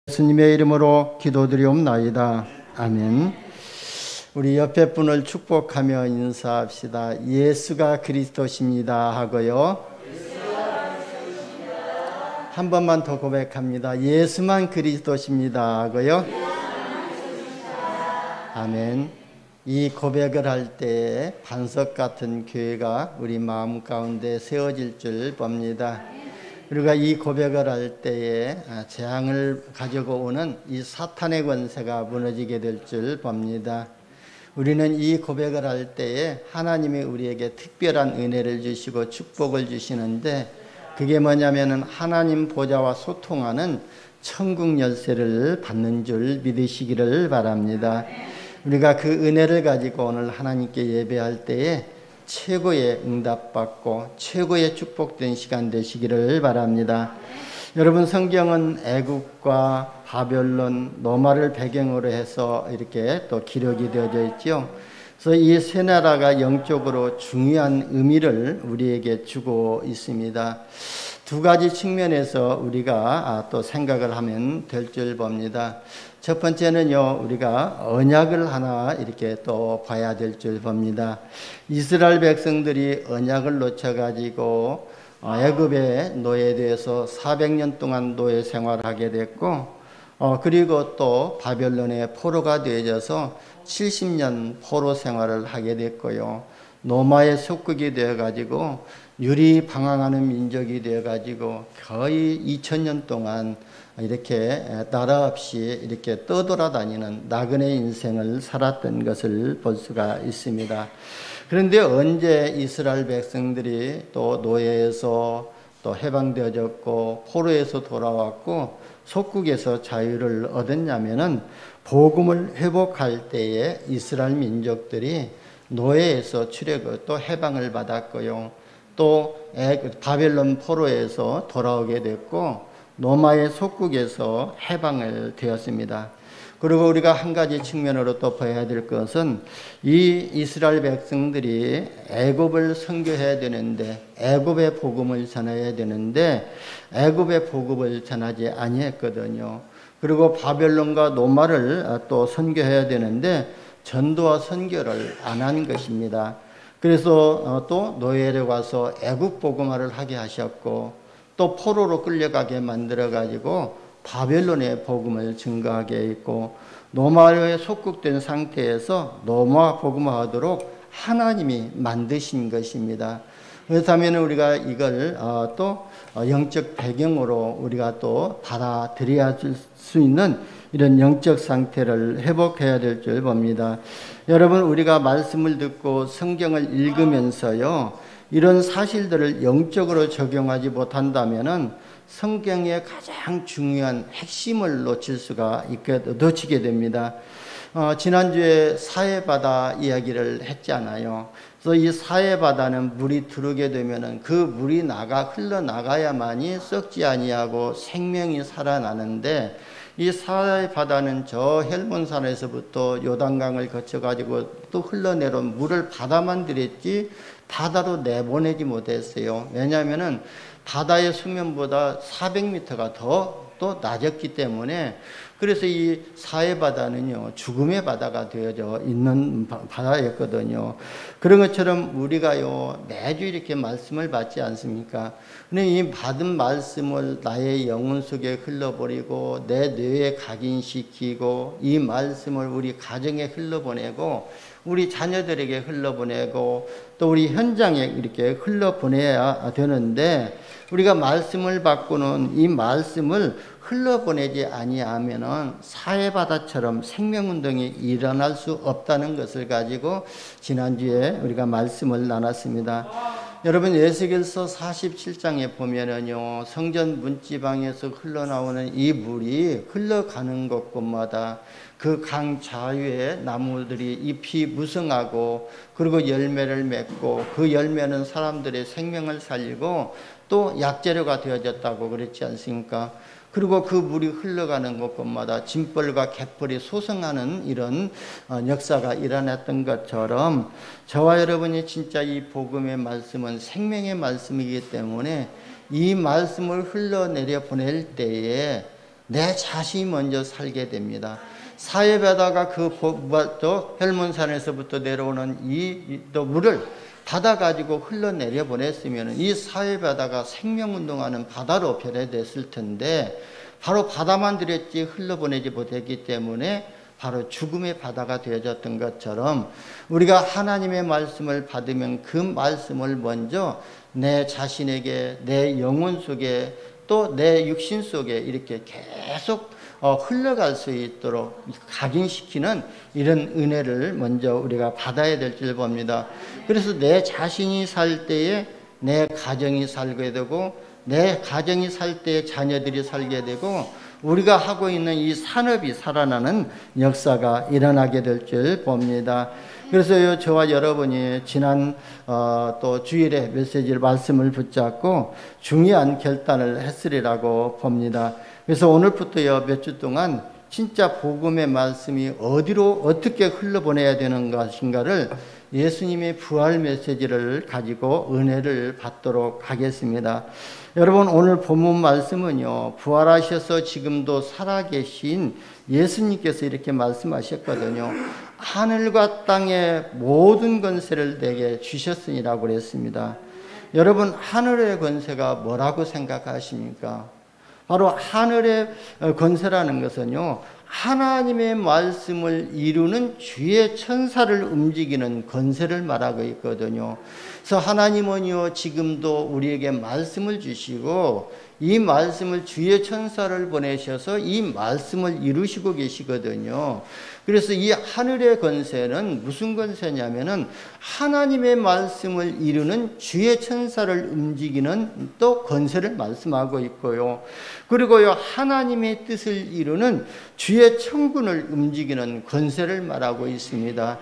예수님의 이름으로 기도드리옵나이다. 아멘. 우리 옆에 분을 축복하며 인사합시다. 예수가 그리스도십니다 하고요. 한 번만 더 고백합니다. 예수만 그리스도십니다 하고요. 아멘. 이 고백을 할 때 반석 같은 교회가 우리 마음 가운데 세워질 줄 봅니다. 우리가 이 고백을 할 때에 재앙을 가지고 오는 이 사탄의 권세가 무너지게 될 줄 봅니다. 우리는 이 고백을 할 때에 하나님이 우리에게 특별한 은혜를 주시고 축복을 주시는데, 그게 뭐냐면은 하나님 보좌와 소통하는 천국 열쇠를 받는 줄 믿으시기를 바랍니다. 우리가 그 은혜를 가지고 오늘 하나님께 예배할 때에 최고의 응답받고 최고의 축복된 시간 되시기를 바랍니다. 여러분, 성경은 애국과 바벨론, 로마를 배경으로 해서 이렇게 또 기록이 되어져 있죠. 그래서 이 세 나라가 영적으로 중요한 의미를 우리에게 주고 있습니다. 두 가지 측면에서 우리가 또 생각을 하면 될 줄 봅니다. 첫 번째는요, 우리가 언약을 하나 이렇게 또 봐야 될 줄 봅니다. 이스라엘 백성들이 언약을 놓쳐가지고 애굽의 노예돼서 400년 동안 노예 생활하게 됐고, 그리고 또 바벨론의 포로가 되어져서 70년 포로 생활을 하게 됐고요. 로마의 속국이 되어가지고 유리방황하는 민족이 되어가지고 거의 2000년 동안 이렇게 나라 없이 이렇게 떠돌아다니는 나그네 인생을 살았던 것을 볼 수가 있습니다. 그런데 언제 이스라엘 백성들이 또 노예에서 또 해방되어졌고 포로에서 돌아왔고 속국에서 자유를 얻었냐면은 복음을 회복할 때에 이스라엘 민족들이 노예에서 출애굽 또 해방을 받았고요. 또 바벨론 포로에서 돌아오게 됐고 로마의 속국에서 해방을 되었습니다. 그리고 우리가 한 가지 측면으로 또 봐야 될 것은 이 이스라엘 백성들이 애굽을 선교해야 되는데, 애굽의 복음을 전해야 되는데 애굽의 복음을 전하지 아니했거든요. 그리고 바벨론과 로마를 또 선교해야 되는데 전도와 선교를 안 한 것입니다. 그래서 또 노예를 와서 애굽 복음화를 하게 하셨고, 또 포로로 끌려가게 만들어 가지고 바벨론의 복음을 증거하게 했고, 로마에 속국된 상태에서 로마 복음화하도록 하나님이 만드신 것입니다. 그렇다면 우리가 이걸 또 영적 배경으로 우리가 또 받아들여야 줄 수 있는 이런 영적 상태를 회복해야 될 줄 봅니다. 여러분, 우리가 말씀을 듣고 성경을 읽으면서요, 이런 사실들을 영적으로 적용하지 못한다면은 성경의 가장 중요한 핵심을 놓치게 됩니다. 지난주에 사해바다 이야기를 했잖아요. 그래서 이 사해바다는 물이 들어오게 되면은 그 물이 흘러나가야만이 썩지 아니하고 생명이 살아나는데, 이 사해바다는 저 헬몬산에서부터 요단강을 거쳐가지고 또 흘러내려온 물을 바다만 들였지 바다로 내보내지 못했어요. 왜냐하면은 바다의 수면보다 400m가 더 또 낮았기 때문에. 그래서 이 사해바다는요, 죽음의 바다가 되어져 있는 바다였거든요. 그런 것처럼 우리가요, 매주 이렇게 말씀을 받지 않습니까? 근데 이 받은 말씀을 나의 영혼 속에 흘러버리고 내 뇌에 각인시키고 이 말씀을 우리 가정에 흘러보내고 우리 자녀들에게 흘러보내고 또 우리 현장에 이렇게 흘러보내야 되는데, 우리가 말씀을 받고는 이 말씀을 흘러보내지 아니하면은 사해바다처럼 생명운동이 일어날 수 없다는 것을 가지고 지난주에 우리가 말씀을 나눴습니다. 여러분, 에스겔서 47장에 보면은요, 성전 문지방에서 흘러나오는 이 물이 흘러가는 곳곳마다 그 강 자유에 나무들이 잎이 무성하고 그리고 열매를 맺고, 그 열매는 사람들의 생명을 살리고 또 약재료가 되어졌다고 그랬지 않습니까? 그리고 그 물이 흘러가는 곳곳마다 짐벌과 갯벌이 소성하는 이런 역사가 일어났던 것처럼, 저와 여러분이 진짜 이 복음의 말씀은 생명의 말씀이기 때문에 이 말씀을 흘러내려 보낼 때에 내 자신이 먼저 살게 됩니다. 사해바다가 그 헬몬산에서부터 내려오는 이 물을 받아가지고 흘러내려 보냈으면 이 사해바다가 생명운동하는 바다로 변해됐을 텐데 바로 바다만 들였지 흘러보내지 못했기 때문에 바로 죽음의 바다가 되어졌던 것처럼 우리가 하나님의 말씀을 받으면 그 말씀을 먼저 내 자신에게, 내 영혼 속에, 또 내 육신 속에 이렇게 계속 흘러갈 수 있도록 각인시키는 이런 은혜를 먼저 우리가 받아야 될 줄 봅니다. 그래서 내 자신이 살 때에 내 가정이 살게 되고, 내 가정이 살 때에 자녀들이 살게 되고, 우리가 하고 있는 이 산업이 살아나는 역사가 일어나게 될 줄 봅니다. 그래서 저와 여러분이 지난 또 주일에 메시지를 말씀을 붙잡고 중요한 결단을 했으리라고 봅니다. 그래서 오늘부터요 몇 주 동안 진짜 복음의 말씀이 어디로 어떻게 흘러보내야 되는 것인가를 예수님의 부활 메시지를 가지고 은혜를 받도록 하겠습니다. 여러분, 오늘 본문 말씀은요, 부활하셔서 지금도 살아계신 예수님께서 이렇게 말씀하셨거든요. 하늘과 땅의 모든 권세를 내게 주셨으니라고 그랬습니다. 여러분, 하늘의 권세가 뭐라고 생각하십니까? 바로 하늘의 권세라는 것은요, 하나님의 말씀을 이루는 주의 천사를 움직이는 권세를 말하고 있거든요. 그래서 하나님은요, 지금도 우리에게 말씀을 주시고 이 말씀을 주의 천사를 보내셔서 이 말씀을 이루시고 계시거든요. 그래서 이 하늘의 권세는 무슨 권세냐면은 하나님의 말씀을 이루는 주의 천사를 움직이는 또 권세를 말씀하고 있고요. 그리고요, 하나님의 뜻을 이루는 주의 천군을 움직이는 권세를 말하고 있습니다.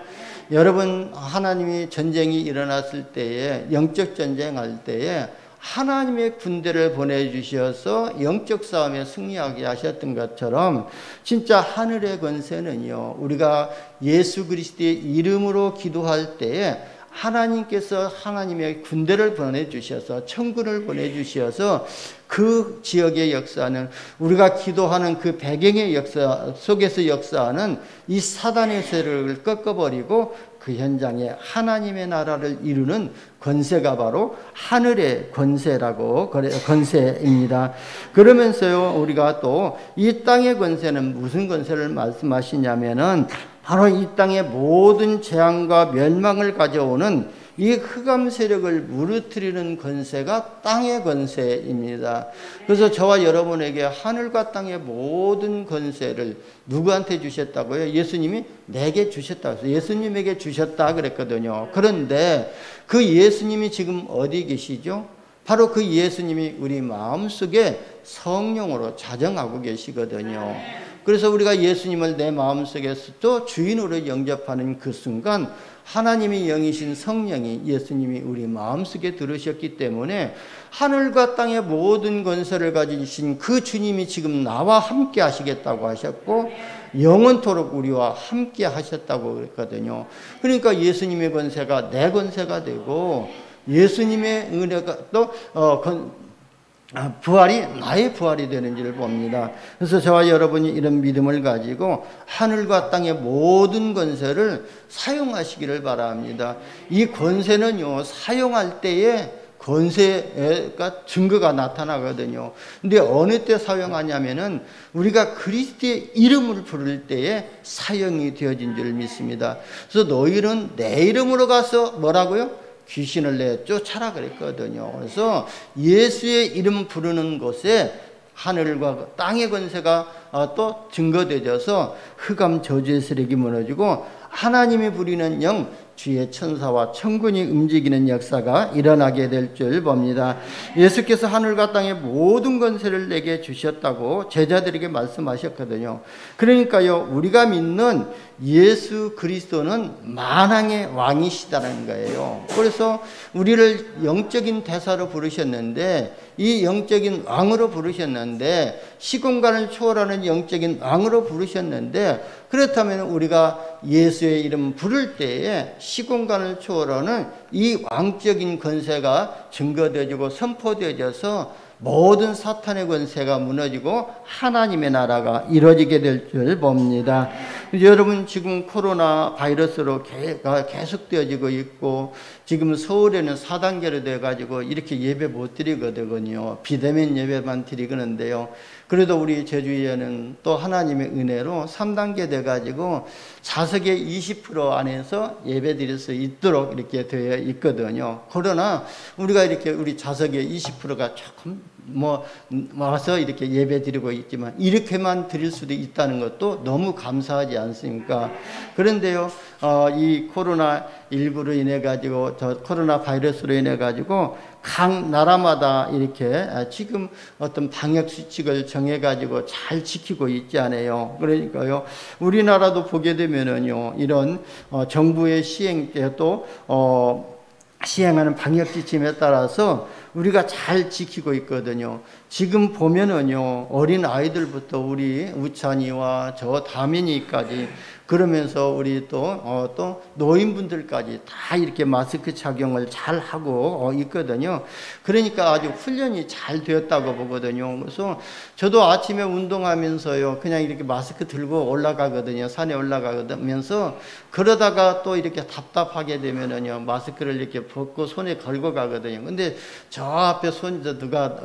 여러분, 하나님이 전쟁이 일어났을 때에, 영적 전쟁할 때에 하나님의 군대를 보내주셔서 영적 싸움에 승리하게 하셨던 것처럼 진짜 하늘의 권세는요, 우리가 예수 그리스도의 이름으로 기도할 때에 하나님께서 하나님의 군대를 보내주셔서 천군을 보내주셔서 그 지역의 역사는 우리가 기도하는 그 배경의 역사 속에서 역사하는 이 사단의 세력을 꺾어버리고 그 현장에 하나님의 나라를 이루는 권세가 바로 하늘의 권세라고, 권세입니다. 그러면서요, 우리가 또 이 땅의 권세는 무슨 권세를 말씀하시냐면은 바로 이 땅의 모든 재앙과 멸망을 가져오는 이 흑암 세력을 무너뜨리는 권세가 땅의 권세입니다. 그래서 저와 여러분에게 하늘과 땅의 모든 권세를 누구한테 주셨다고요? 예수님이 내게 주셨다고, 예수님에게 주셨다 그랬거든요. 그런데 그 예수님이 지금 어디 계시죠? 바로 그 예수님이 우리 마음속에 성령으로 자정하고 계시거든요. 그래서 우리가 예수님을 내 마음속에서 또 주인으로 영접하는 그 순간 하나님의 영이신 성령이 예수님이 우리 마음속에 들으셨기 때문에 하늘과 땅의 모든 권세를 가지신 그 주님이 지금 나와 함께 하시겠다고 하셨고 영원토록 우리와 함께 하셨다고 그랬거든요. 그러니까 예수님의 권세가 내 권세가 되고 예수님의 은혜가 또 부활이 나의 부활이 되는 줄 봅니다. 그래서 저와 여러분이 이런 믿음을 가지고 하늘과 땅의 모든 권세를 사용하시기를 바랍니다. 이 권세는요, 사용할 때에 권세가 증거가 나타나거든요. 근데 어느 때 사용하냐면은 우리가 그리스도의 이름을 부를 때에 사용이 되어진 줄 믿습니다. 그래서 너희는 내 이름으로 가서 뭐라고요? 귀신을 내쫓아라 그랬거든요. 그래서 예수의 이름 부르는 곳에 하늘과 땅의 권세가 또 증거되어서 흑암 저주의 세력이 무너지고 하나님이 부리는 영 주의 천사와 천군이 움직이는 역사가 일어나게 될 줄 봅니다. 예수께서 하늘과 땅의 모든 권세를 내게 주셨다고 제자들에게 말씀하셨거든요. 그러니까요, 우리가 믿는 예수 그리스도는 만왕의 왕이시다는 거예요. 그래서 우리를 영적인 대사로 부르셨는데, 이 영적인 왕으로 부르셨는데, 시공간을 초월하는 영적인 왕으로 부르셨는데, 그렇다면 우리가 예수의 이름 부를 때에 시공간을 초월하는 이 왕적인 권세가 증거되어지고 선포되어져서 모든 사탄의 권세가 무너지고 하나님의 나라가 이루어지게 될 줄 봅니다. 여러분, 지금 코로나 바이러스로 계속되어지고 있고, 지금 서울에는 4단계로 돼가지고 이렇게 예배 못 드리거든요. 비대면 예배만 드리는데요. 그래도 우리 제주에는 또 하나님의 은혜로 3단계 돼가지고 좌석의 20% 안에서 예배 드릴 수 있도록 이렇게 되어 있거든요. 그러나 우리가 이렇게 우리 좌석의 20%가 조금 와서 이렇게 예배 드리고 있지만 이렇게만 드릴 수도 있다는 것도 너무 감사하지 않습니까? 그런데요, 이 코로나19로 인해 가지고, 코로나 바이러스로 인해 가지고 각 나라마다 이렇게 지금 어떤 방역 수칙을 정해 가지고 잘 지키고 있지 않아요. 그러니까요, 우리나라도 보게 되면은요, 이런 정부의 시행에 또 시행하는 방역 지침에 따라서 우리가 잘 지키고 있거든요. 지금 보면은요, 어린 아이들부터 우리 우찬이와 저 다민이까지, 그러면서 우리 또 노인분들까지 다 이렇게 마스크 착용을 잘 하고 있거든요. 그러니까 아주 훈련이 잘 되었다고 보거든요. 그래서 저도 아침에 운동하면서요, 그냥 이렇게 마스크 들고 올라가거든요. 산에 올라가면서, 그러다가 또 이렇게 답답하게 되면은요, 마스크를 이렇게 벗고 손에 걸고 가거든요. 근데 저 앞에 누가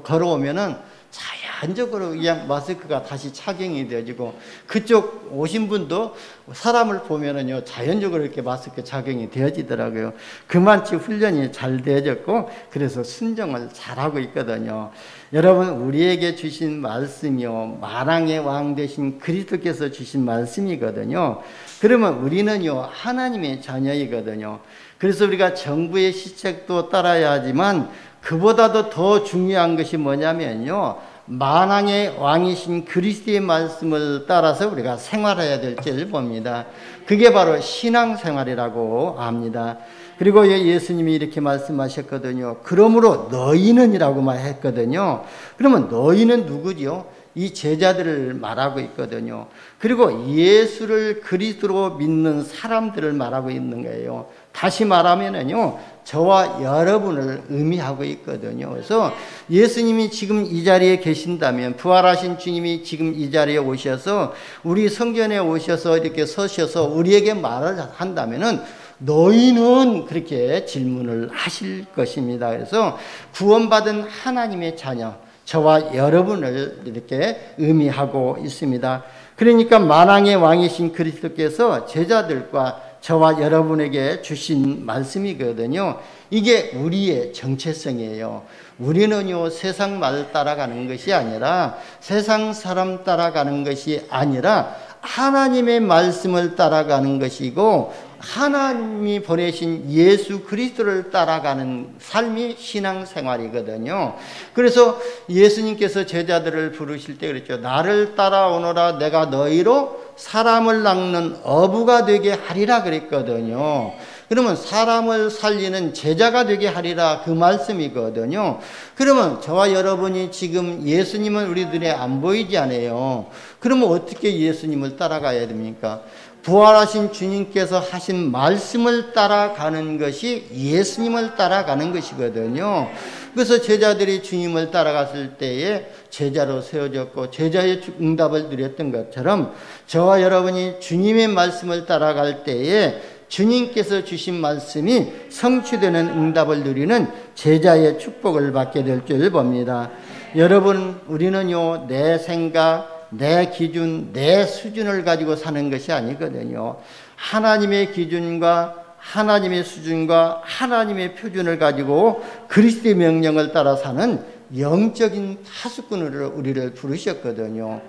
걸어오면은 자연적으로 그냥 마스크가 다시 착용이 되어지고, 그쪽 오신 분도 사람을 보면은요, 자연적으로 이렇게 마스크 착용이 되어지더라고요. 그만치 훈련이 잘 되어졌고, 그래서 순종을 잘하고 있거든요. 여러분, 우리에게 주신 말씀이요, 만왕의 왕 되신 그리스도께서 주신 말씀이거든요. 그러면 우리는요, 하나님의 자녀이거든요. 그래서 우리가 정부의 시책도 따라야 하지만, 그보다도 더 중요한 것이 뭐냐면요, 만왕의 왕이신 그리스도의 말씀을 따라서 우리가 생활해야 될 줄 봅니다. 그게 바로 신앙생활이라고 합니다. 그리고 예수님이 이렇게 말씀하셨거든요. 그러므로 너희는이라고 말했거든요. 그러면 너희는 누구죠? 이 제자들을 말하고 있거든요. 그리고 예수를 그리스도로 믿는 사람들을 말하고 있는 거예요. 다시 말하면은요, 저와 여러분을 의미하고 있거든요. 그래서 예수님이 지금 이 자리에 계신다면, 부활하신 주님이 지금 이 자리에 오셔서, 우리 성전에 오셔서 이렇게 서셔서 우리에게 말을 한다면은, 너희는 그렇게 질문을 하실 것입니다. 그래서 구원받은 하나님의 자녀, 저와 여러분을 이렇게 의미하고 있습니다. 그러니까 만왕의 왕이신 그리스도께서 제자들과 저와 여러분에게 주신 말씀이거든요. 이게 우리의 정체성이에요. 우리는요, 세상 말 따라가는 것이 아니라, 세상 사람 따라가는 것이 아니라 하나님의 말씀을 따라가는 것이고, 하나님이 보내신 예수 그리스도를 따라가는 삶이 신앙생활이거든요. 그래서 예수님께서 제자들을 부르실 때 그랬죠. 나를 따라오너라, 내가 너희로 사람을 낚는 어부가 되게 하리라 그랬거든요. 그러면 사람을 살리는 제자가 되게 하리라, 그 말씀이거든요. 그러면 저와 여러분이 지금 예수님은 우리 눈에 안 보이지 않아요. 그러면 어떻게 예수님을 따라가야 됩니까? 부활하신 주님께서 하신 말씀을 따라가는 것이 예수님을 따라가는 것이거든요. 그래서 제자들이 주님을 따라갔을 때에 제자로 세워졌고 제자의 응답을 드렸던 것처럼, 저와 여러분이 주님의 말씀을 따라갈 때에 주님께서 주신 말씀이 성취되는 응답을 누리는 제자의 축복을 받게 될 줄 봅니다. 여러분, 우리는요, 내 생각, 내 기준, 내 수준을 가지고 사는 것이 아니거든요. 하나님의 기준과 하나님의 수준과 하나님의 표준을 가지고 그리스도의 명령을 따라 사는 영적인 파수꾼으로 우리를 부르셨거든요.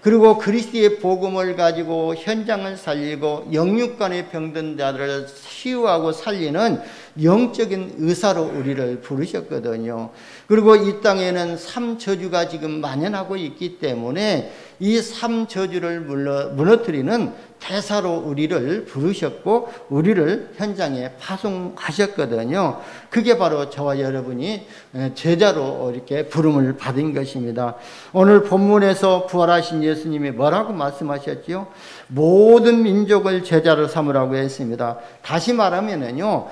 그리고 그리스도의 복음을 가지고 현장을 살리고 영육간의 병든 자들을 치유하고 살리는 영적인 의사로 우리를 부르셨거든요. 그리고 이 땅에는 3저주가 지금 만연하고 있기 때문에 이 3저주를 무너뜨리는 대사로 우리를 부르셨고 우리를 현장에 파송하셨거든요. 그게 바로 저와 여러분이 제자로 이렇게 부름을 받은 것입니다. 오늘 본문에서 부활하신 예수님이 뭐라고 말씀하셨지요? 모든 민족을 제자로 삼으라고 했습니다. 다시 말하면은요,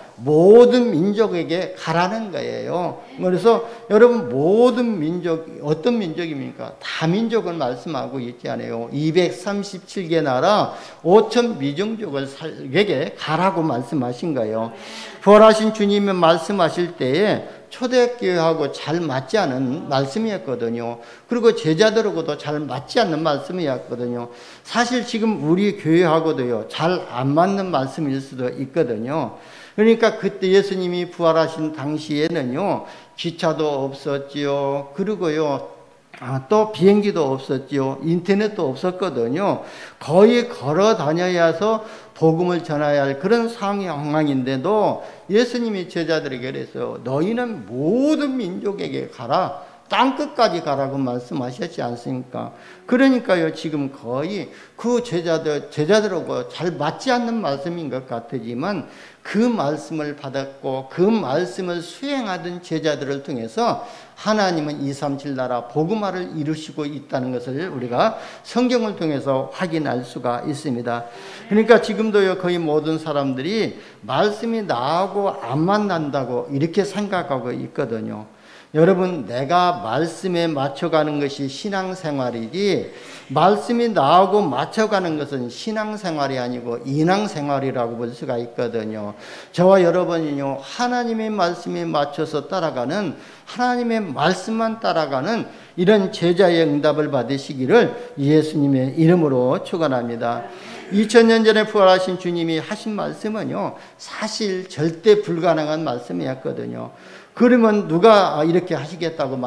모든 민족에게 가라는 거예요. 그래서 여러분 모든 민족, 어떤 민족입니까? 다민족을 말씀하고 있지 않아요. 237개 나라 5천 미종족에게 가라고 말씀하신 거예요. 부활하신 주님이 말씀하실 때에 초대교회하고 잘 맞지 않은 말씀이었거든요. 그리고 제자들하고도 잘 맞지 않는 말씀이었거든요. 사실 지금 우리 교회하고도요, 잘 안 맞는 말씀일 수도 있거든요. 그러니까 그때 예수님이 부활하신 당시에는요, 기차도 없었지요. 그리고요, 또 비행기도 없었지요. 인터넷도 없었거든요. 거의 걸어 다녀야 해서 복음을 전해야 할 그런 상황인데도 예수님이 제자들에게 그랬어요. 너희는 모든 민족에게 가라. 땅끝까지 가라고 말씀하셨지 않습니까? 그러니까요, 지금 거의 그 제자들하고 잘 맞지 않는 말씀인 것 같지만 그 말씀을 받았고 그 말씀을 수행하던 제자들을 통해서 하나님은 237 나라 복음화를 이루시고 있다는 것을 우리가 성경을 통해서 확인할 수가 있습니다. 그러니까 지금도요, 거의 모든 사람들이 말씀이 나하고 안 만난다고 이렇게 생각하고 있거든요. 여러분, 내가 말씀에 맞춰가는 것이 신앙생활이지 말씀이 나하고 맞춰가는 것은 신앙생활이 아니고 인앙생활이라고 볼 수가 있거든요. 저와 여러분이요, 하나님의 말씀에 맞춰서 따라가는, 하나님의 말씀만 따라가는 이런 제자의 응답을 받으시기를 예수님의 이름으로 축원합니다. 2000년 전에 부활하신 주님이 하신 말씀은요, 사실 절대 불가능한 말씀이었거든요. 그러면 누가 이렇게 하시겠다고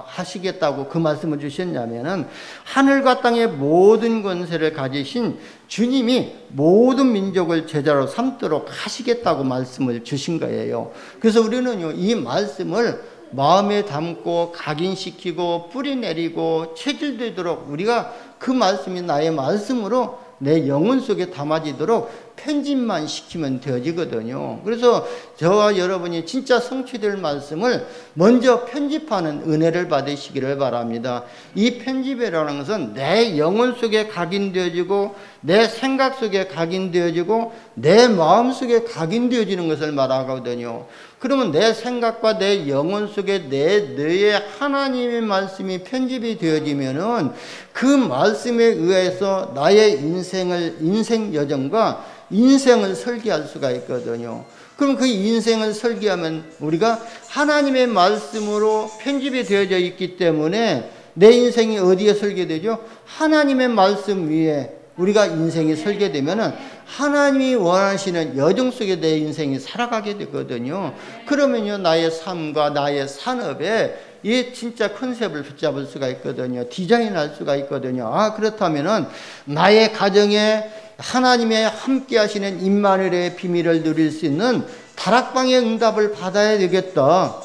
하시겠다고 그 말씀을 주셨냐면은 하늘과 땅의 모든 권세를 가지신 주님이 모든 민족을 제자로 삼도록 하시겠다고 말씀을 주신 거예요. 그래서 우리는요, 이 말씀을 마음에 담고 각인시키고 뿌리 내리고 체질되도록 우리가 그 말씀이 나의 말씀으로 내 영혼 속에 담아지도록 편집만 시키면 되어지거든요. 그래서 저와 여러분이 진짜 성취될 말씀을 먼저 편집하는 은혜를 받으시기를 바랍니다. 이 편집이라는 것은 내 영혼 속에 각인되어지고 내 생각 속에 각인되어지고 내 마음 속에 각인되어지는 것을 말하거든요. 그러면 내 생각과 내 영혼 속에 뇌에 하나님의 말씀이 편집이 되어지면은 그 말씀에 의해서 나의 인생 여정과 인생을 설계할 수가 있거든요. 그럼 그 인생을 설계하면 우리가 하나님의 말씀으로 편집이 되어져 있기 때문에 내 인생이 어디에 설계되죠? 하나님의 말씀 위에 우리가 인생이 설계되면은 하나님이 원하시는 여정 속에 내 인생이 살아가게 되거든요. 그러면요, 나의 삶과 나의 산업에 이 진짜 컨셉을 붙잡을 수가 있거든요. 디자인할 수가 있거든요. 그렇다면은 나의 가정에 하나님의 함께 하시는 임마누엘의 비밀을 누릴 수 있는 다락방의 응답을 받아야 되겠다.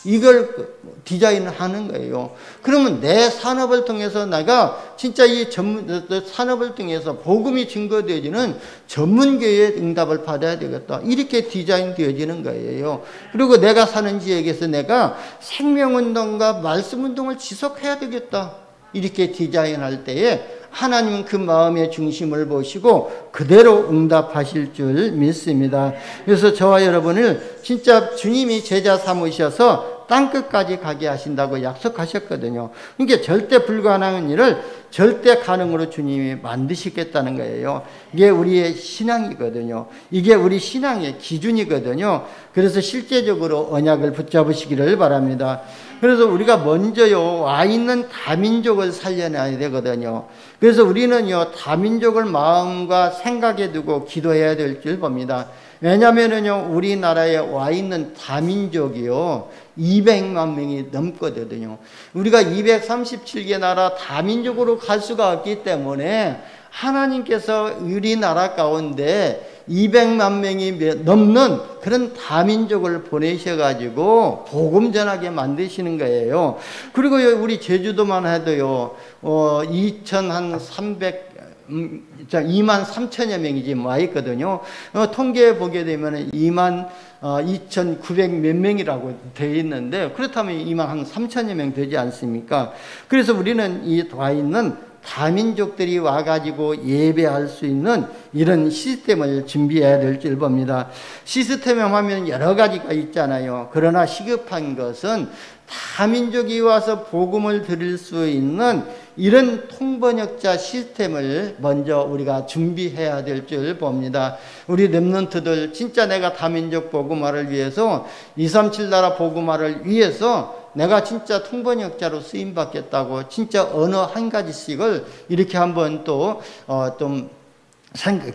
이걸 디자인하는 거예요. 그러면 내 산업을 통해서 내가 진짜 이 산업을 통해서 복음이 증거되어지는 전문교회의 응답을 받아야 되겠다. 이렇게 디자인되어지는 거예요. 그리고 내가 사는 지역에서 내가 생명운동과 말씀운동을 지속해야 되겠다. 이렇게 디자인할 때에 하나님은 그 마음의 중심을 보시고 그대로 응답하실 줄 믿습니다. 그래서 저와 여러분을 진짜 주님이 제자 삼으셔서 땅끝까지 가게 하신다고 약속하셨거든요. 그러니까 절대 불가능한 일을 절대 가능으로 주님이 만드시겠다는 거예요. 이게 우리의 신앙이거든요. 이게 우리 신앙의 기준이거든요. 그래서 실제적으로 언약을 붙잡으시기를 바랍니다. 그래서 우리가 먼저요, 와 있는 다민족을 살려내야 되거든요. 그래서 우리는요, 다민족을 마음과 생각에 두고 기도해야 될 줄 봅니다. 왜냐면은요, 우리나라에 와 있는 다민족이요, 200만 명이 넘거든요. 우리가 237개 나라 다민족으로 갈 수가 없기 때문에 하나님께서 우리나라 가운데 200만 명이 넘는 그런 다민족을 보내셔가지고 복음 전하게 만드시는 거예요. 그리고 우리 제주도만 해도요, 2만 3천여 명이 지금 와 있거든요. 통계에 보게 되면 2만 2,900 몇 명이라고 되어 있는데, 그렇다면 2만 한 3천여 명 되지 않습니까? 그래서 우리는 이 와 있는 다민족들이 와가지고 예배할 수 있는 이런 시스템을 준비해야 될 줄 봅니다. 시스템에 하면 여러 가지가 있잖아요. 그러나 시급한 것은 다민족이 와서 복음을 들을 수 있는 이런 통번역자 시스템을 먼저 우리가 준비해야 될 줄 봅니다. 우리 렘넌트들 진짜 내가 다민족 복음화를 위해서 237 나라 복음화를 위해서 내가 진짜 통번역자로 쓰임 받겠다고 진짜 언어 한 가지씩을 이렇게 한번 또 좀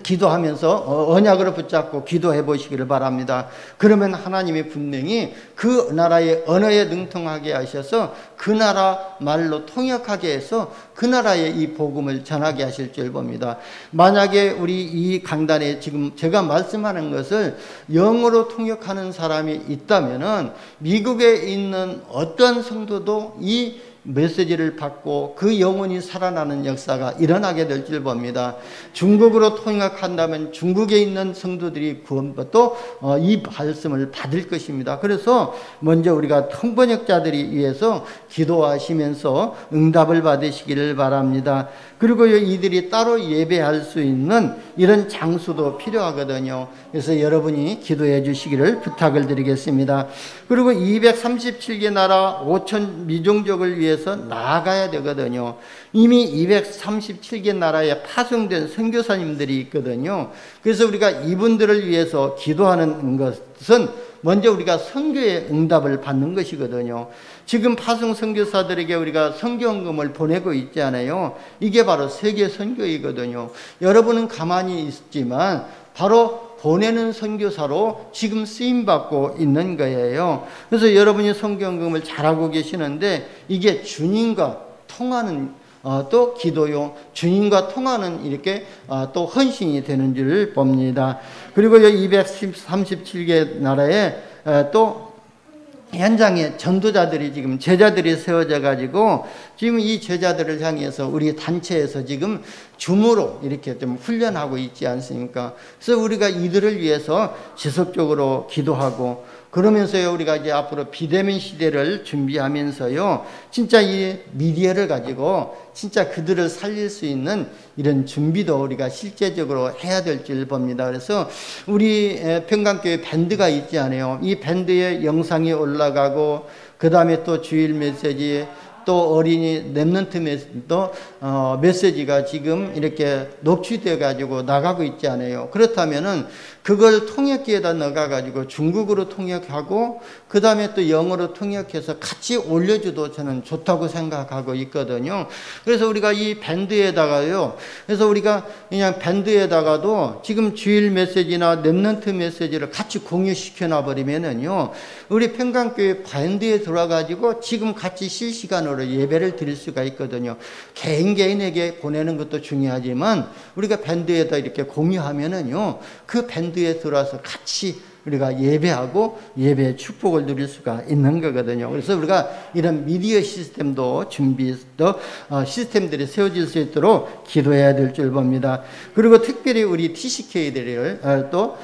기도하면서 언약으로 붙잡고 기도해 보시기를 바랍니다. 그러면 하나님이 분명히 그 나라의 언어에 능통하게 하셔서 그 나라 말로 통역하게 해서 그 나라의 이 복음을 전하게 하실 줄 봅니다. 만약에 우리 이 강단에 지금 제가 말씀하는 것을 영어로 통역하는 사람이 있다면은 미국에 있는 어떤 성도도 이 메시지를 받고 그 영혼이 살아나는 역사가 일어나게 될 줄 봅니다. 중국으로 통역한다면 중국에 있는 성도들이 구원받고 이 말씀을 받을 것입니다. 그래서 먼저 우리가 통번역자들이 위해서 기도하시면서 응답을 받으시기를 바랍니다. 그리고 이들이 따로 예배할 수 있는 이런 장소도 필요하거든요. 그래서 여러분이 기도해 주시기를 부탁을 드리겠습니다. 그리고 237개 나라 5천 미종족을 위해서 나아가야 되거든요. 이미 237개 나라에 파송된 선교사님들이 있거든요. 그래서 우리가 이분들을 위해서 기도하는 것은 먼저 우리가 선교의 응답을 받는 것이거든요. 지금 파송 선교사들에게 우리가 선교헌금을 보내고 있잖아요. 이게 바로 세계 선교이거든요. 여러분은 가만히 있지만 바로 보내는 선교사로 지금 쓰임받고 있는 거예요. 그래서 여러분이 선교헌금을 잘하고 계시는데 이게 주님과 통하는 또 기도요, 주님과 통하는 이렇게 또 헌신이 되는 줄 봅니다. 그리고 237개 나라에 또 현장에 전도자들이 지금 제자들이 세워져 가지고 지금 이 제자들을 향해서 우리 단체에서 지금 줌으로 이렇게 좀 훈련하고 있지 않습니까? 그래서 우리가 이들을 위해서 지속적으로 기도하고 그러면서요, 우리가 이제 앞으로 비대면 시대를 준비하면서요, 진짜 이 미디어를 가지고 진짜 그들을 살릴 수 있는 이런 준비도 우리가 실제적으로 해야 될 줄 봅니다. 그래서 우리 평강교회 밴드가 있지 않아요. 이 밴드에 영상이 올라가고, 그 다음에 또 주일 메시지, 또 어린이 렘넌트 메시지가 지금 이렇게 녹취되어 가지고 나가고 있지 않아요. 그렇다면은 그걸 통역기에다 넣어 가지고 중국어로 통역하고 그 다음에 또 영어로 통역해서 같이 올려줘도 저는 좋다고 생각하고 있거든요. 그래서 우리가 이 밴드에다가요, 그래서 우리가 그냥 밴드에다가도 지금 주일 메시지나 렘넌트 메시지를 같이 공유시켜 놔버리면은요, 우리 평강교회 밴드에 들어와가지고 지금 같이 실시간으로 예배를 드릴 수가 있거든요. 개인에게 보내는 것도 중요하지만 우리가 밴드에다 이렇게 공유하면은요, 그 밴드에 들어와서 같이 우리가 예배하고 예배의 축복을 누릴 수가 있는 거거든요. 그래서 우리가 이런 미디어 시스템도 시스템들이 세워질 수 있도록 기도해야 될 줄 봅니다. 그리고 특별히 우리 TCK들을 또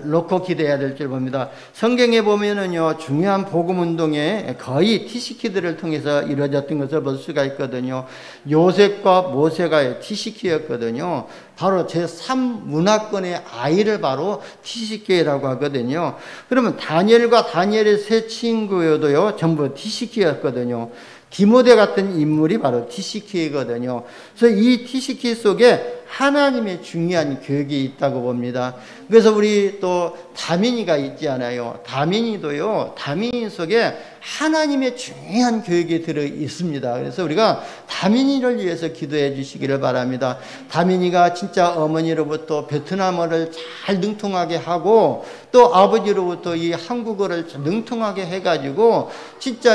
놓고 기도해야 될 줄 봅니다. 성경에 보면은요, 중요한 복음 운동에 거의 TCK들을 통해서 이루어졌던 것을 볼 수가 있거든요. 요셉과 모세가 TCK였거든요. 바로 제3문화권의 아이를 바로 TCK라고 하거든요. 그러면 다니엘과 다니엘의 세 친구여도요, 전부 TCK였거든요. 디모데 같은 인물이 바로 TCK거든요. 그래서 이 TCK 속에 하나님의 중요한 교육이 있다고 봅니다. 그래서 우리 또 다민이가 있지 않아요. 다민이도요, 다민이 속에 하나님의 중요한 교육이 들어 있습니다. 그래서 우리가 다민이를 위해서 기도해 주시기를 바랍니다. 다민이가 진짜 어머니로부터 베트남어를 잘 능통하게 하고 또 아버지로부터 이 한국어를 능통하게 해가지고 진짜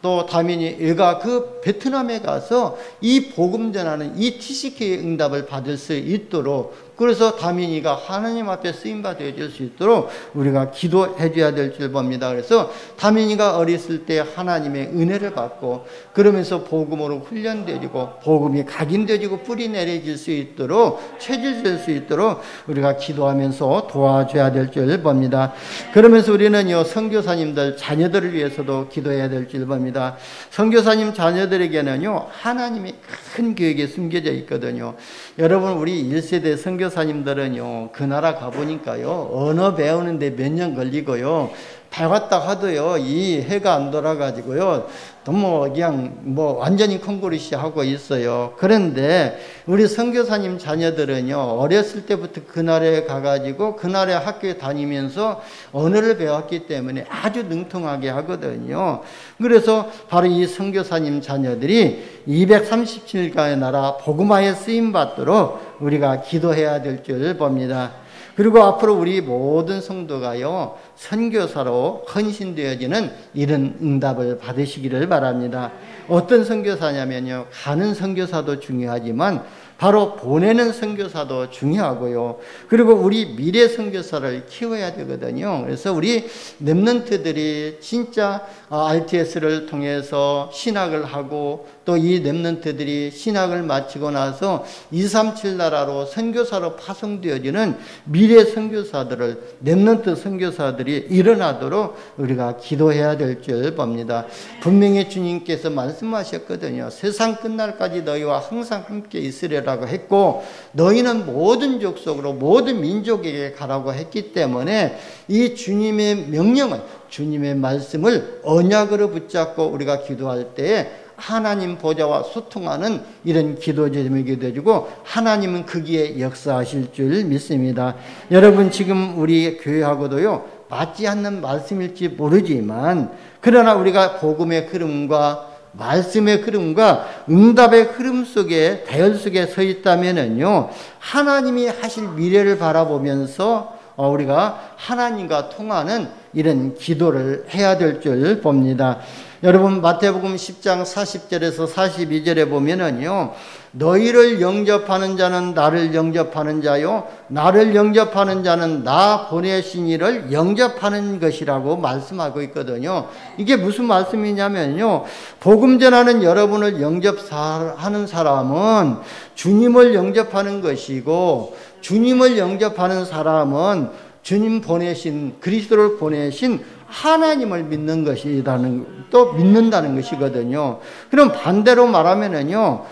또 다민이 얘가 그 베트남에 가서 이 복음 전하는 이 TCK의 응답을 받을 수 있도록 그래서 다민이가 하나님 앞에 쓰임받아 줄 수 있도록 우리가 기도해 줘야 될 줄 봅니다. 그래서 다민이가 어렸을 때 하나님의 은혜를 받고 그러면서 복음으로 훈련되고 복음이 각인되고 뿌리 내려질 수 있도록 체질될 수 있도록 우리가 기도하면서 도와줘야 될 줄 봅니다. 그러면서 우리는요 선교사님들 자녀들을 위해서도 기도해야 될 줄 봅니다. 선교사님 자녀들에게는요 하나님이 큰 계획에 숨겨져 있거든요. 여러분 우리 1세대 선교사님들은요 그 나라 가보니까요 언어 배우는데 몇 년 걸리고요 배웠다 하도요 이 해가 안 돌아가지고요 또 그냥 완전히 콩고리시 하고 있어요. 그런데 우리 선교사님 자녀들은요 어렸을 때부터 그 나라에 가가지고 그 나라 학교에 다니면서 언어를 배웠기 때문에 아주 능통하게 하거든요. 그래서 바로 이 선교사님 자녀들이 237가의 나라 복음화에 쓰임 받도록 우리가 기도해야 될 줄 봅니다. 그리고 앞으로 우리 모든 성도가요 선교사로 헌신되어지는 이런 응답을 받으시기를 바랍니다. 어떤 선교사냐면요 가는 선교사도 중요하지만 바로 보내는 선교사도 중요하고요. 그리고 우리 미래 선교사를 키워야 되거든요. 그래서 우리 렘넌트들이 진짜 RTS를 통해서 신학을 하고 또 이 렘넌트들이 신학을 마치고 나서 237 나라로 선교사로 파송되어지는 미래 선교사들을 렘넌트 선교사들이 일어나도록 우리가 기도해야 될 줄 봅니다. 분명히 주님께서 말씀하셨거든요. 세상 끝날까지 너희와 항상 함께 있으리라고 했고 너희는 모든 족속으로 모든 민족에게 가라고 했기 때문에 이 주님의 명령을 주님의 말씀을 언약으로 붙잡고 우리가 기도할 때에 하나님 보좌와 소통하는 이런 기도 제목이 되어지고 하나님은 거기에 역사하실 줄 믿습니다. 여러분 지금 우리 교회하고도요 맞지 않는 말씀일지 모르지만 그러나 우리가 복음의 흐름과 말씀의 흐름과 응답의 흐름 속에 대열 속에 서 있다면은요 하나님이 하실 미래를 바라보면서 우리가 하나님과 통하는 이런 기도를 해야 될 줄 봅니다. 여러분 마태복음 10장 40절에서 42절에 보면은요 너희를 영접하는 자는 나를 영접하는 자요 나를 영접하는 자는 나 보내신 이를 영접하는 것이라고 말씀하고 있거든요. 이게 무슨 말씀이냐면요 복음 전하는 여러분을 영접하는 사람은 주님을 영접하는 것이고 주님을 영접하는 사람은 주님 보내신 그리스도를 보내신 하나님을 믿는 것이라는 또 믿는다는 것이거든요. 그럼 반대로 말하면은요,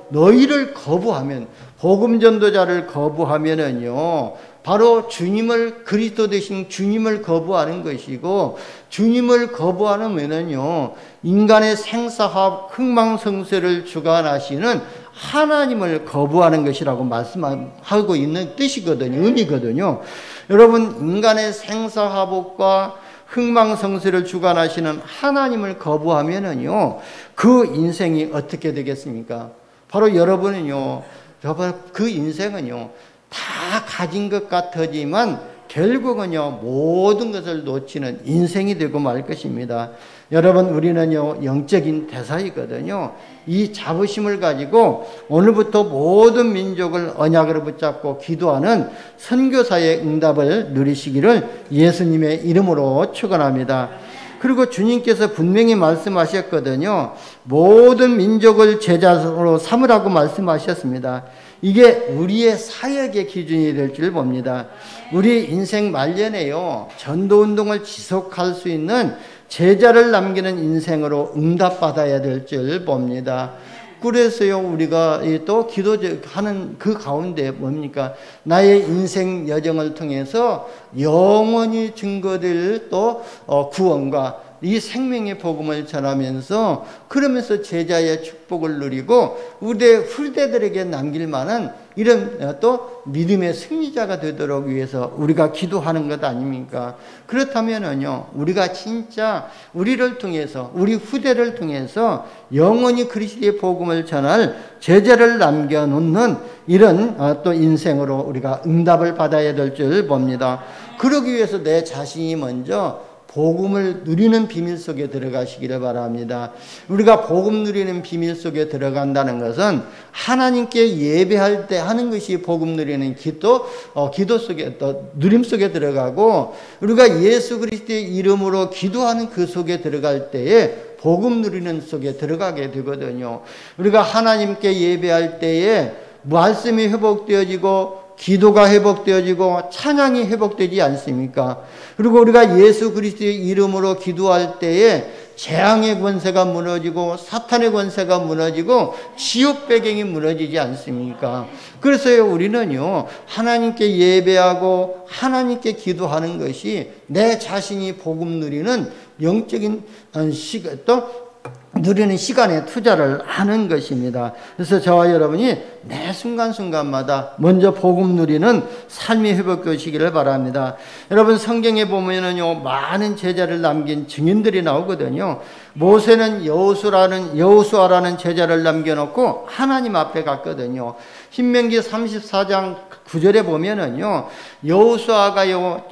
너희를 거부하면 복음 전도자를 거부하면은요, 바로 주님을 그리스도 되신 주님을 거부하는 것이고 주님을 거부하면은요 인간의 생사합 흥망성쇠를 주관하시는 하나님을 거부하는 것이라고 말씀하고 있는 뜻이거든요. 의미거든요. 여러분 인간의 생사화복과 흥망성쇠를 주관하시는 하나님을 거부하면은요 그 인생이 어떻게 되겠습니까? 바로 여러분은요 그 인생은요 다 가진 것 같지만 결국은요 모든 것을 놓치는 인생이 되고 말 것입니다. 여러분 우리는요 영적인 대사이거든요. 이 자부심을 가지고 오늘부터 모든 민족을 언약으로 붙잡고 기도하는 선교사의 응답을 누리시기를 예수님의 이름으로 축원합니다. 그리고 주님께서 분명히 말씀하셨거든요. 모든 민족을 제자로 삼으라고 말씀하셨습니다. 이게 우리의 사역의 기준이 될 줄 봅니다. 우리 인생 말년에요 전도운동을 지속할 수 있는 제자를 남기는 인생으로 응답받아야 될 줄 봅니다. 그래서요 우리가 또 기도하는 그 가운데 뭡니까? 나의 인생 여정을 통해서 영원히 증거될 또 구원과 이 생명의 복음을 전하면서 그러면서 제자의 축복을 누리고 우리 후대들에게 남길 만한 이런 또 믿음의 승리자가 되도록 위해서 우리가 기도하는 것 아닙니까? 그렇다면은요 우리가 진짜 우리를 통해서 우리 후대를 통해서 영원히 그리스도의 복음을 전할 제자를 남겨놓는 이런 또 인생으로 우리가 응답을 받아야 될 줄 봅니다. 그러기 위해서 내 자신이 먼저 복음을 누리는 비밀 속에 들어가시기를 바랍니다. 우리가 복음 누리는 비밀 속에 들어간다는 것은 하나님께 예배할 때 하는 것이 복음 누리는 기도 속에 또 누림 속에 들어가고, 우리가 예수 그리스도의 이름으로 기도하는 그 속에 들어갈 때에 복음 누리는 속에 들어가게 되거든요. 우리가 하나님께 예배할 때에 말씀이 회복되어지고 기도가 회복되어지고 찬양이 회복되지 않습니까? 그리고 우리가 예수 그리스도의 이름으로 기도할 때에 재앙의 권세가 무너지고 사탄의 권세가 무너지고 지옥 배경이 무너지지 않습니까? 그래서요, 우리는요, 하나님께 예배하고 하나님께 기도하는 것이 내 자신이 복음 누리는 영적인 또 누리는 시간에 투자를 하는 것입니다. 그래서 저와 여러분이 매 순간순간마다 먼저 복음 누리는 삶이 회복되시기를 바랍니다. 여러분, 성경에 보면은요, 많은 제자를 남긴 증인들이 나오거든요. 모세는 여호수아라는 제자를 남겨놓고 하나님 앞에 갔거든요. 신명기 34장 9절에 보면은요, 여호수아가요,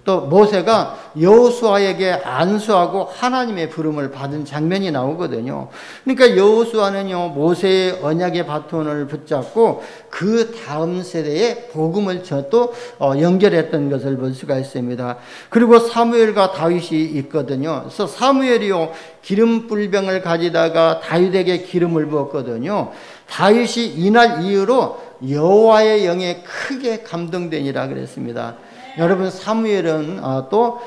또 모세가 여호수아에게 안수하고 하나님의 부름을 받은 장면이 나오거든요. 그러니까 여호수아는요, 모세의 언약의 바톤을 붙잡고 그 다음 세대에 복음을 또 연결했던 것을 볼 수가 있습니다. 그리고 사무엘과 다윗이 있거든요. 그래서 사무엘이요, 기름 뿔병을 가지다가 다윗에게 기름을 부었거든요. 다윗이 이날 이후로 여호와의 영에 크게 감동되니라 그랬습니다. 여러분, 사무엘은 또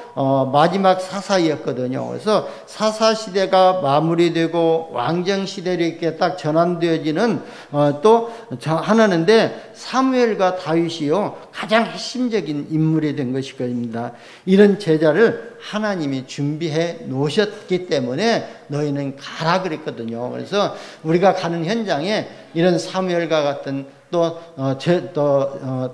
마지막 사사였거든요. 그래서 사사 시대가 마무리되고 왕정 시대로 이렇게 딱 전환되어지는 또 하나인데, 사무엘과 다윗이요, 가장 핵심적인 인물이 된 것일 겁니다. 이런 제자를 하나님이 준비해 놓으셨기 때문에 너희는 가라 그랬거든요. 그래서 우리가 가는 현장에 이런 사무엘과 같은 또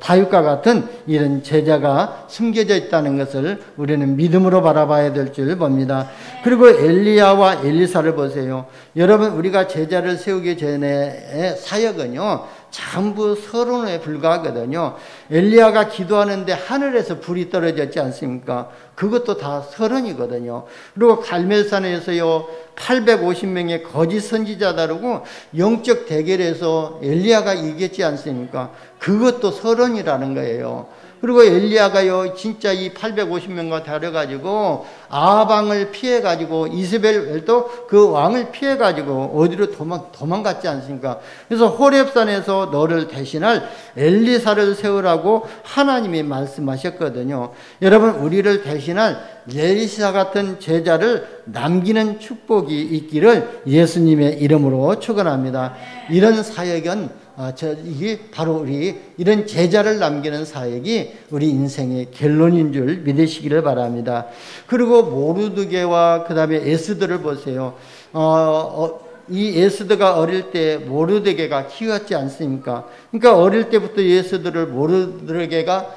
다윗과 같은 이런 제자가 숨겨져 있다는 것을 우리는 믿음으로 바라봐야 될 줄 봅니다. 그리고 엘리야와 엘리사를 보세요. 여러분, 우리가 제자를 세우기 전에 사역은요, 전부 서론에 불과하거든요. 엘리야가 기도하는데 하늘에서 불이 떨어졌지 않습니까? 그것도 다 서론이거든요. 그리고 갈멜산에서요, 850명의 거짓 선지자 다루고 영적 대결에서 엘리야가 이겼지 않습니까? 그것도 서론이라는 거예요. 그리고 엘리야가요, 진짜 이 850명과 다뤄가지고 아합왕을 피해가지고 이스벨도 그 왕을 피해가지고 어디로 도망갔지 않습니까? 그래서 호렙산에서 너를 대신할 엘리사를 세우라고 하나님이 말씀하셨거든요. 여러분, 우리를 대신할 엘리사 같은 제자를 남기는 축복이 있기를 예수님의 이름으로 축원합니다. 이런 사역은 이게 바로 우리 이런 제자를 남기는 사역이 우리 인생의 결론인 줄 믿으시기를 바랍니다. 그리고 모르드게와 그 다음에 에스더를 보세요. 이 에스더가 어릴 때 모르드게가 키웠지 않습니까? 그러니까 어릴 때부터 에스더를 모르드게가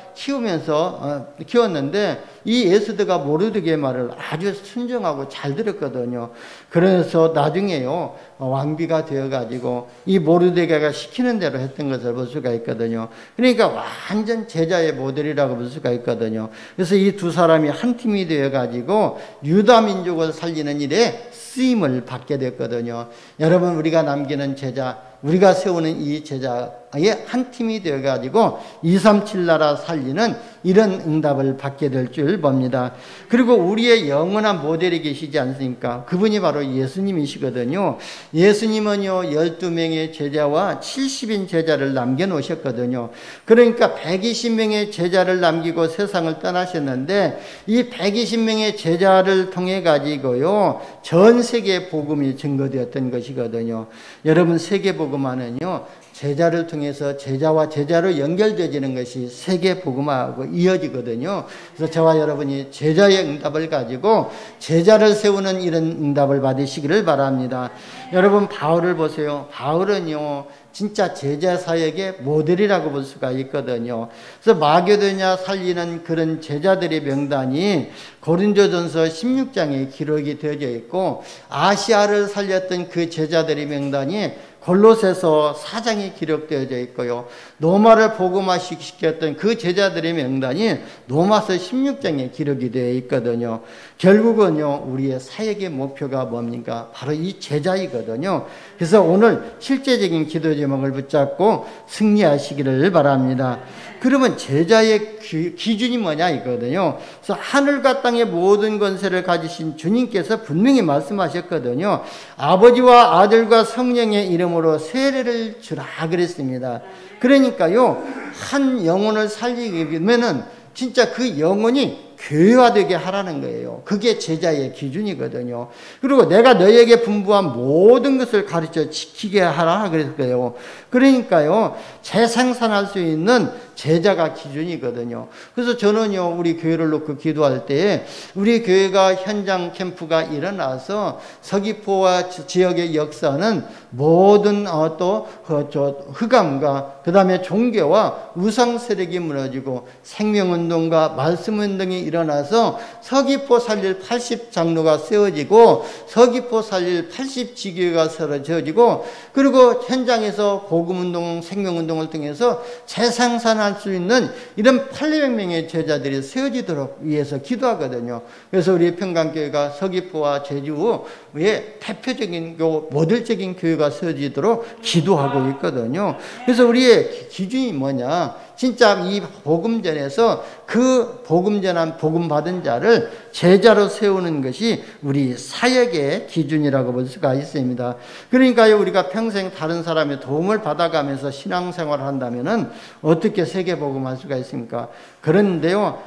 키웠는데, 이 에스더가 모르드게의 말을 아주 순종하고 잘 들었거든요. 그래서 나중에요, 왕비가 되어가지고 이 모르드게가 시키는 대로 했던 것을 볼 수가 있거든요. 그러니까 완전 제자의 모델이라고 볼 수가 있거든요. 그래서 이 두 사람이 한 팀이 되어가지고 유다 민족을 살리는 일에 쓰임을 받게 됐거든요. 여러분, 우리가 남기는 제자, 우리가 세우는 이 제자의 한 팀이 되어가지고 237 나라 살리는 이런 응답을 받게 될 줄 봅니다. 그리고 우리의 영원한 모델이 계시지 않습니까? 그분이 바로 예수님이시거든요. 예수님은요, 12명의 제자와 70인 제자를 남겨놓으셨거든요. 그러니까 120명의 제자를 남기고 세상을 떠나셨는데, 이 120명의 제자를 통해 가지고요, 전 세계 복음이 증거되었던 것이거든요. 여러분, 세계 복음화는요, 제자를 통해서 제자와 제자로 연결되어지는 것이 세계 복음화하고 이어지거든요. 그래서 저와 여러분이 제자의 응답을 가지고 제자를 세우는 이런 응답을 받으시기를 바랍니다. 여러분, 바울을 보세요. 바울은요, 진짜 제자 사역의 모델이라고 볼 수가 있거든요. 그래서 마게도냐 살리는 그런 제자들의 명단이 고린도전서 16장에 기록이 되어져 있고, 아시아를 살렸던 그 제자들의 명단이 골로새서 4장에 기록되어져 있고요. 노마를 복음화시켰던 그 제자들의 명단이 로마서 16장에 기록이 되어 있거든요. 결국은요, 우리의 사역의 목표가 뭡니까? 바로 이 제자이거든요. 그래서 오늘 실제적인 기도 제목을 붙잡고 승리하시기를 바랍니다. 그러면 제자의 기준이 뭐냐 이거든요. 그래서 하늘과 땅의 모든 권세를 가지신 주님께서 분명히 말씀하셨거든요. 아버지와 아들과 성령의 이름으로 세례를 주라 그랬습니다. 그러니까요, 한 영혼을 살리기 위해서는 진짜 그 영혼이 교회화되게 하라는 거예요. 그게 제자의 기준이거든요. 그리고 내가 너에게 분부한 모든 것을 가르쳐 지키게 하라 그랬어요. 그러니까요, 재생산할 수 있는 제자가 기준이거든요. 그래서 저는요, 우리 교회를 놓고 기도할 때 우리 교회가 현장 캠프가 일어나서 서귀포와 지역의 역사는 모든 또 흑암과 그 다음에 종교와 우상 세력이 무너지고 생명운동과 말씀운동이 일어나서 서귀포 살릴 80장로가 세워지고 서귀포 살릴 80지교회가 세워지고 그리고 현장에서 복음운동, 생명운동을 통해서 재생산할 수 있는 이런 800명의 제자들이 세워지도록 위해서 기도하거든요. 그래서 우리 평강교회가 서귀포와 제주에 대표적인 모델적인 교회가 세워지도록 기도하고 있거든요. 그래서 우리의 기준이 뭐냐? 진짜 이 복음전에서 그 복음전한 복음 받은 자를 제자로 세우는 것이 우리 사역의 기준이라고 볼 수가 있습니다. 그러니까요, 우리가 평생 다른 사람의 도움을 받아가면서 신앙생활을 한다면은 어떻게 세계복음할 수가 있습니까? 그런데요,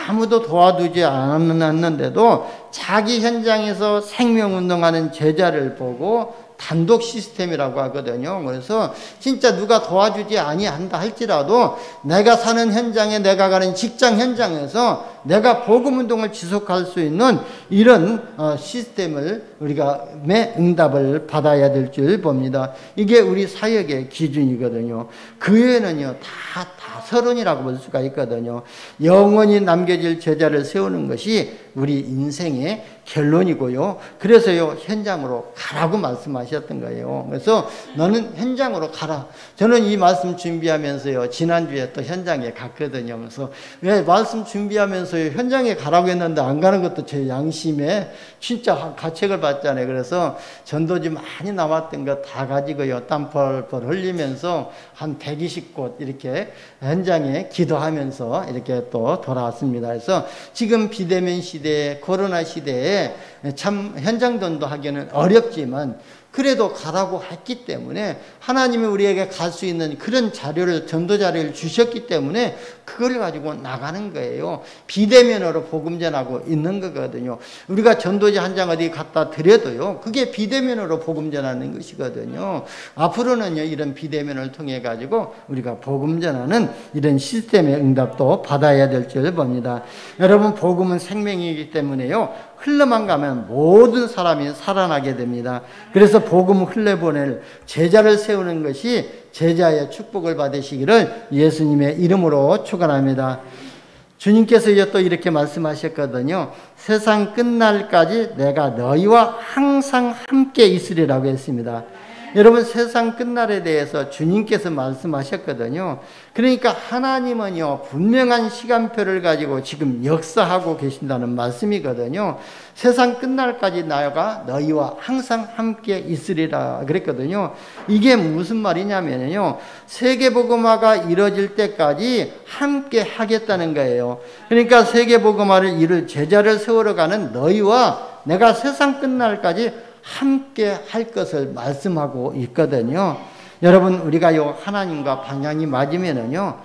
아무도 도와주지 않았는데도 자기 현장에서 생명운동하는 제자를 보고 단독 시스템이라고 하거든요. 그래서 진짜 누가 도와주지 아니한다 할지라도 내가 사는 현장에, 내가 가는 직장 현장에서 내가 복음운동을 지속할 수 있는 이런 시스템을 우리가 응답을 받아야 될 줄 봅니다. 이게 우리 사역의 기준이거든요. 그 외에는요, 다 서론이라고 볼 수가 있거든요. 영원히 남겨질 제자를 세우는 것이 우리 인생의 결론이고요. 그래서요, 현장으로 가라고 말씀하셨던 거예요. 그래서 너는 현장으로 가라. 저는 이 말씀 준비하면서요, 지난주에 또 현장에 갔거든요. 그래서 왜 말씀 준비하면서요, 현장에 가라고 했는데 안 가는 것도 제 양심에 진짜 가책을 받잖아요. 그래서 전도지 많이 남았던 거 다 가지고요, 땀 펄펄 흘리면서 한 120곳 이렇게 현장에 기도하면서 이렇게 또 돌아왔습니다. 그래서 지금 비대면 시대에, 코로나 시대에 참 현장 전도하기는 어렵지만 그래도 가라고 했기 때문에 하나님이 우리에게 갈 수 있는 그런 자료를, 전도 자료를 주셨기 때문에 그걸 가지고 나가는 거예요. 비대면으로 복음 전하고 있는 거거든요. 우리가 전도지 한 장 어디 갖다 드려도요, 그게 비대면으로 복음 전하는 것이거든요. 앞으로는요, 이런 비대면을 통해 가지고 우리가 복음 전하는 이런 시스템의 응답도 받아야 될 줄 봅니다. 여러분, 복음은 생명이기 때문에요, 흘러만 가면 모든 사람이 살아나게 됩니다. 그래서 복음을 흘려보낼 제자를 세우는 것이 제자의 축복을 받으시기를 예수님의 이름으로 축원합니다. 주님께서 또 이렇게 말씀하셨거든요. 세상 끝날까지 내가 너희와 항상 함께 있으리라고 했습니다. 여러분, 세상 끝날에 대해서 주님께서 말씀하셨거든요. 그러니까 하나님은요, 분명한 시간표를 가지고 지금 역사하고 계신다는 말씀이거든요. 세상 끝날까지 나가 너희와 항상 함께 있으리라 그랬거든요. 이게 무슨 말이냐면요, 세계복음화가 이루어질 때까지 함께 하겠다는 거예요. 그러니까 세계복음화를 이룰 제자를 세우러 가는 너희와 내가 세상 끝날까지 함께 할 것을 말씀하고 있거든요. 여러분, 우리가요, 하나님과 방향이 맞으면은요,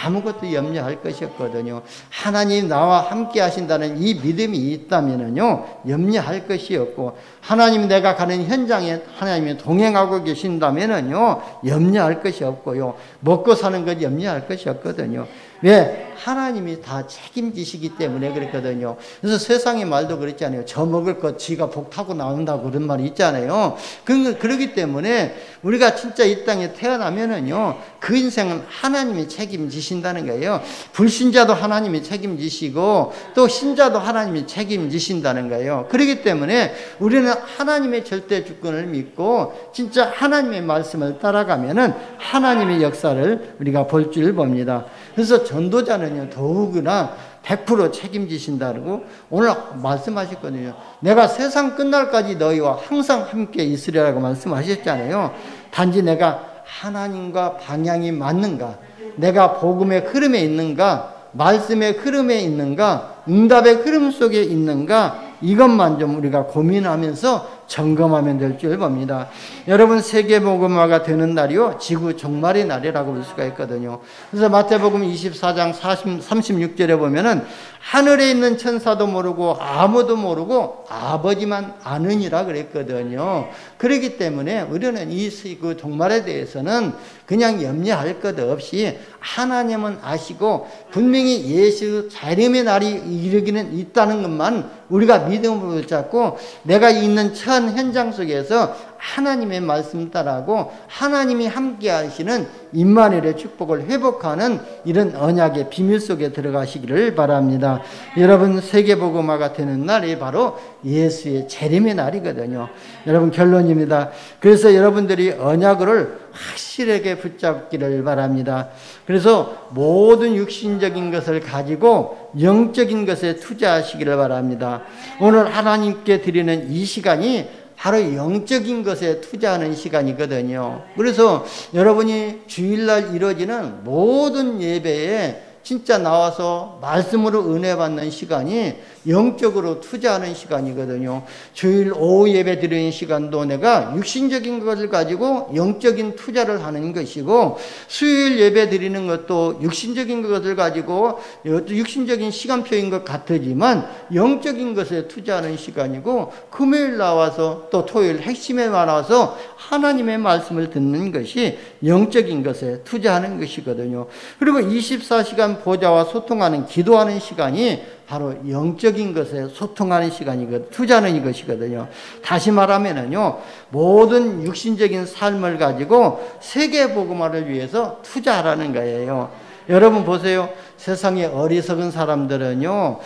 아무것도 염려할 것이 없거든요. 하나님 나와 함께 하신다는 이 믿음이 있다면은요, 염려할 것이 없고, 하나님 내가 가는 현장에 하나님이 동행하고 계신다면은요, 염려할 것이 없고요, 먹고 사는 것 염려할 것이 없거든요. 왜? 하나님이 다 책임지시기 때문에 그랬거든요. 그래서 세상의 말도 그랬잖아요. 저 먹을 것 지가 복 타고 나온다고 그런 말이 있잖아요. 그러기 때문에 우리가 진짜 이 땅에 태어나면은요, 그 인생은 하나님이 책임지신다는 거예요. 불신자도 하나님이 책임지시고 또 신자도 하나님이 책임지신다는 거예요. 그렇기 때문에 우리는 하나님의 절대 주권을 믿고 진짜 하나님의 말씀을 따라가면은 하나님의 역사를 우리가 볼 줄 봅니다. 그래서 전도자는요, 더욱이나 100% 책임지신다고 오늘 말씀하셨거든요. 내가 세상 끝날까지 너희와 항상 함께 있으리라고 말씀하셨잖아요. 단지 내가 하나님과 방향이 맞는가, 내가 복음의 흐름에 있는가, 말씀의 흐름에 있는가, 응답의 흐름 속에 있는가, 이것만 좀 우리가 고민하면서 점검하면 될 줄 봅니다. 여러분, 세계복음화가 되는 날이요, 지구 종말의 날이라고 볼 수가 있거든요. 그래서 마태복음 24장 36절에 보면은 하늘에 있는 천사도 모르고 아무도 모르고 아버지만 아느니라 그랬거든요. 그렇기 때문에 우리는 이 종말에 대해서는 그냥 염려할 것 없이 하나님은 아시고 분명히 예수 재림의 날이 이르기는 있다는 것만 우리가 믿음으로 붙잡고 내가 있는 천 현장 속에서 하나님의 말씀 따라하고 하나님이 함께 하시는 임마누엘의 축복을 회복하는 이런 언약의 비밀 속에 들어가시기를 바랍니다. 여러분, 세계복음화가 되는 날이 바로 예수의 재림의 날이거든요. 여러분, 결론입니다. 그래서 여러분들이 언약을 확실하게 붙잡기를 바랍니다. 그래서 모든 육신적인 것을 가지고 영적인 것에 투자하시기를 바랍니다. 오늘 하나님께 드리는 이 시간이 바로 영적인 것에 투자하는 시간이거든요. 그래서 여러분이 주일날 이루어지는 모든 예배에 진짜 나와서 말씀으로 은혜 받는 시간이 영적으로 투자하는 시간이거든요. 주일 오후 예배 드리는 시간도 내가 육신적인 것을 가지고 영적인 투자를 하는 것이고, 수요일 예배 드리는 것도 육신적인 것을 가지고 육신적인 시간표인 것 같지만 영적인 것에 투자하는 시간이고, 금요일 나와서 또 토요일 핵심에 나와서 하나님의 말씀을 듣는 것이 영적인 것에 투자하는 것이거든요. 그리고 24시간 보좌와 소통하는 기도하는 시간이 바로 영적인 것에 소통하는 시간이거든요. 투자하는 것이거든요. 다시 말하면은요, 모든 육신적인 삶을 가지고 세계복음화를 위해서 투자하라는 거예요. 여러분 보세요. 세상에 어리석은 사람들은요,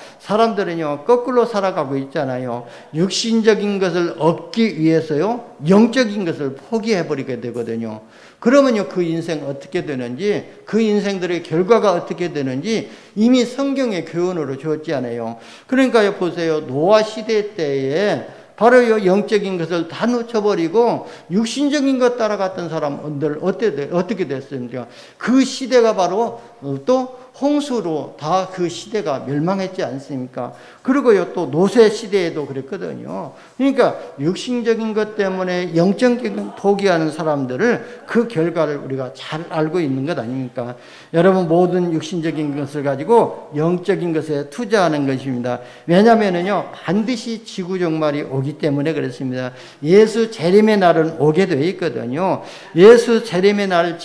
거꾸로 살아가고 있잖아요. 육신적인 것을 얻기 위해서요, 영적인 것을 포기해버리게 되거든요. 그러면요, 그 인생 어떻게 되는지, 그 인생들의 결과가 어떻게 되는지 이미 성경의 교훈으로 줬잖아요. 그러니까요, 보세요. 노아 시대 때에 바로 영적인 것을 다 놓쳐버리고 육신적인 것 따라갔던 사람들 어떻게 됐습니까? 그 시대가 바로 또 홍수로 다 그 시대가 멸망했지 않습니까? 그리고요, 또 노세 시대에도 그랬거든요. 그러니까 육신적인 것 때문에 영적인 것 포기하는 사람들을 그 결과를 우리가 잘 알고 있는 것 아닙니까? 여러분, 모든 육신적인 것을 가지고 영적인 것에 투자하는 것입니다. 왜냐하면요, 반드시 지구 종말이 오기 때문에 그렇습니다. 예수 재림의 날은 오게 되어 있거든요. 예수 재림의 날,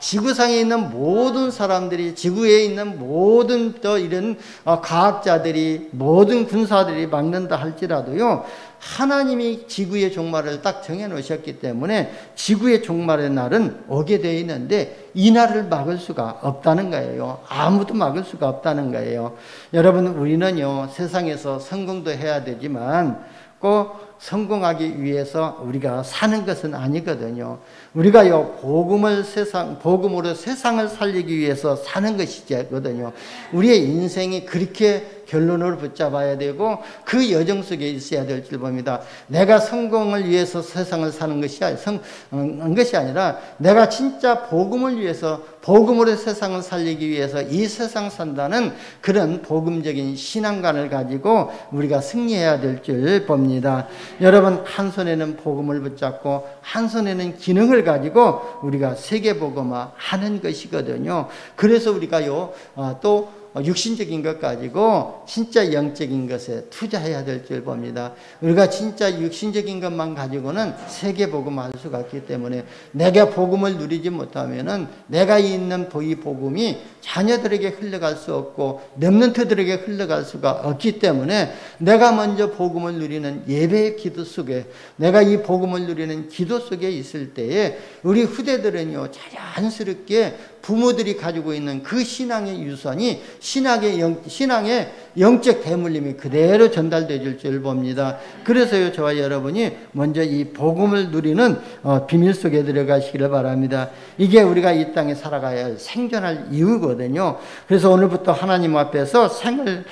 지구상에 있는 모든 사람들이, 지구에 있는 모든 또 이런 과학자들이, 모든 군사들이 막는다 할지라도요, 하나님이 지구의 종말을 딱 정해 놓으셨기 때문에 지구의 종말의 날은 오게 되어 있는데 이 날을 막을 수가 없다는 거예요. 아무도 막을 수가 없다는 거예요. 여러분, 우리는요, 세상에서 성공도 해야 되지만 꼭 성공하기 위해서 우리가 사는 것은 아니거든요. 우리가요, 복음으로 세상을 살리기 위해서 사는 것이거든요. 우리의 인생이 그렇게 결론을 붙잡아야 되고 그 여정 속에 있어야 될 줄 봅니다. 내가 성공을 위해서 세상을 사는 것이 아니라 내가 진짜 복음을 위해서, 복음으로 세상을 살리기 위해서 이 세상 산다는 그런 복음적인 신앙관을 가지고 우리가 승리해야 될 줄 봅니다. 여러분, 한 손에는 복음을 붙잡고 한 손에는 기능을 가지고 우리가 세계복음화 하는 것이거든요. 그래서 우리가요, 또 육신적인 것 가지고 진짜 영적인 것에 투자해야 될 줄 봅니다. 우리가 진짜 육신적인 것만 가지고는 세계복음할 수가 없기 때문에 내가 복음을 누리지 못하면은 내가 있는 이 복음이 자녀들에게 흘러갈 수 없고 렘넌트들에게 흘러갈 수가 없기 때문에 내가 먼저 복음을 누리는 예배의 기도 속에, 내가 이 복음을 누리는 기도 속에 있을 때에 우리 후대들은요 자연스럽게 부모들이 가지고 있는 그 신앙의 유산이 신앙의 영적 대물림이 그대로 전달되어 줄 봅니다. 그래서요 저와 여러분이 먼저 이 복음을 누리는 비밀 속에 들어가시기를 바랍니다. 이게 우리가 이 땅에 살아가야 할 생존할 이유거든요. 그래서 오늘부터 하나님 앞에서 생을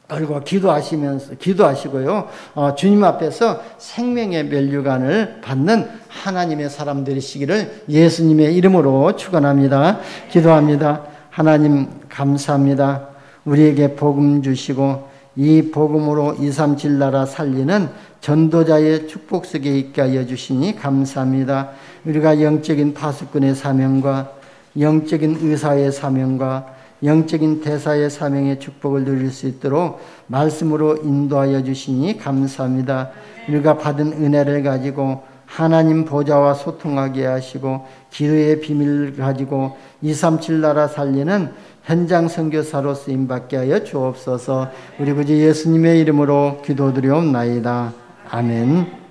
그리고 기도하시고요. 주님 앞에서 생명의 면류관을 받는 하나님의 사람 되시기를 예수님의 이름으로 축원합니다. 기도합니다. 하나님 감사합니다. 우리에게 복음 주시고 이 복음으로 237 나라 살리는 전도자의 축복 속에 있게 하여 주시니 감사합니다. 우리가 영적인 파수꾼의 사명과 영적인 의사의 사명과 영적인 대사의 사명의 축복을 누릴 수 있도록 말씀으로 인도하여 주시니 감사합니다. 우리가 받은 은혜를 가지고 하나님 보좌와 소통하게 하시고 기도의 비밀을 가지고 237 나라 살리는 현장 선교사로 쓰임받게 하여 주옵소서. 우리 구주 예수님의 이름으로 기도드리옵나이다. 아멘.